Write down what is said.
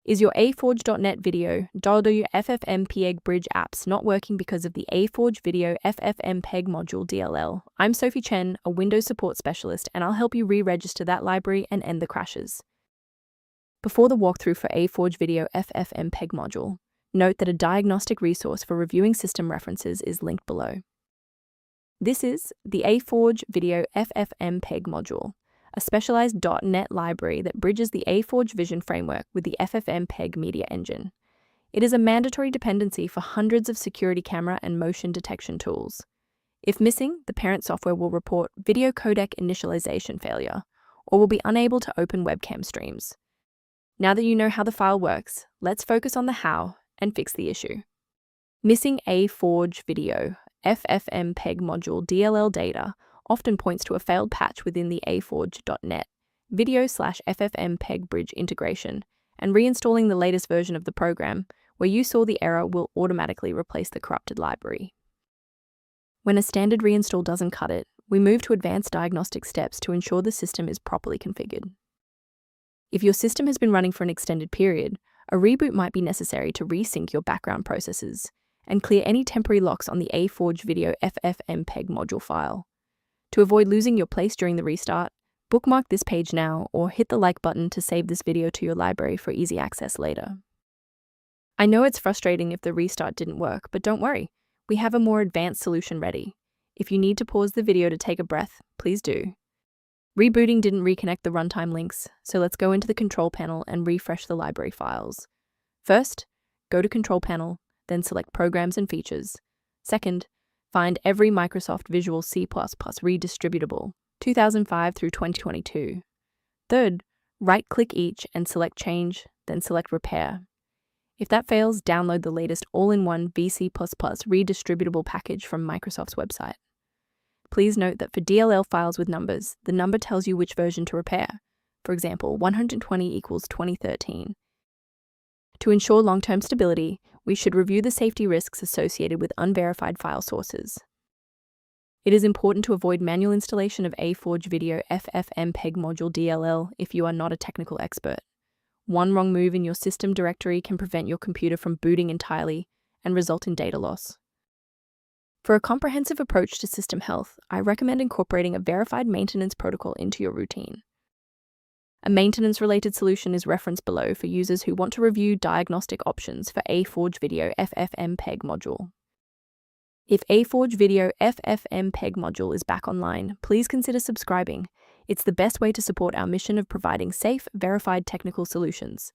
Is your aforge.net video FFmpeg Bridge apps not working because of the aforge video FFmpeg module DLL? I'm Sophie Chen, a Windows support specialist, and I'll help you re-register that library and end the crashes. Before the walkthrough for aforge video FFmpeg module, note that a diagnostic resource for reviewing system references is linked below. This is the aforge video FFmpeg module, a specialized .NET library that bridges the aforge vision framework with the FFmpeg media engine. It is a mandatory dependency for hundreds of security camera and motion detection tools. If missing, the parent software will report video codec initialization failure, or will be unable to open webcam streams. Now that you know how the file works, let's focus on the how and fix the issue. Missing aforge video FFmpeg module DLL data often points to a failed patch within the aforge.net video/FFmpeg Bridge integration, and reinstalling the latest version of the program where you saw the error will automatically replace the corrupted library. When a standard reinstall doesn't cut it, we move to advanced diagnostic steps to ensure the system is properly configured. If your system has been running for an extended period, a reboot might be necessary to resync your background processes and clear any temporary locks on the aforge video FFmpeg module file. To avoid losing your place during the restart, bookmark this page now or hit the like button to save this video to your library for easy access later. I know it's frustrating if the restart didn't work, but don't worry, we have a more advanced solution ready. If you need to pause the video to take a breath, please do. Rebooting didn't reconnect the runtime links, so let's go into the control panel and refresh the library files. First, go to Control Panel, then select Programs and Features. Second, find every Microsoft Visual C++ redistributable, 2005 through 2022. Third, right-click each and select Change, then select Repair. If that fails, download the latest all-in-one VC++ redistributable package from Microsoft's website. Please note that for DLL files with numbers, the number tells you which version to repair. For example, 120 equals 2013. To ensure long-term stability, we should review the safety risks associated with unverified file sources. It is important to avoid manual installation of aforge video FFmpeg module DLL if you are not a technical expert. One wrong move in your system directory can prevent your computer from booting entirely and result in data loss. For a comprehensive approach to system health, I recommend incorporating a verified maintenance protocol into your routine. A maintenance-related solution is referenced below for users who want to review diagnostic options for aforge video FFmpeg module. If aforge video FFmpeg module is back online, please consider subscribing. It's the best way to support our mission of providing safe, verified technical solutions.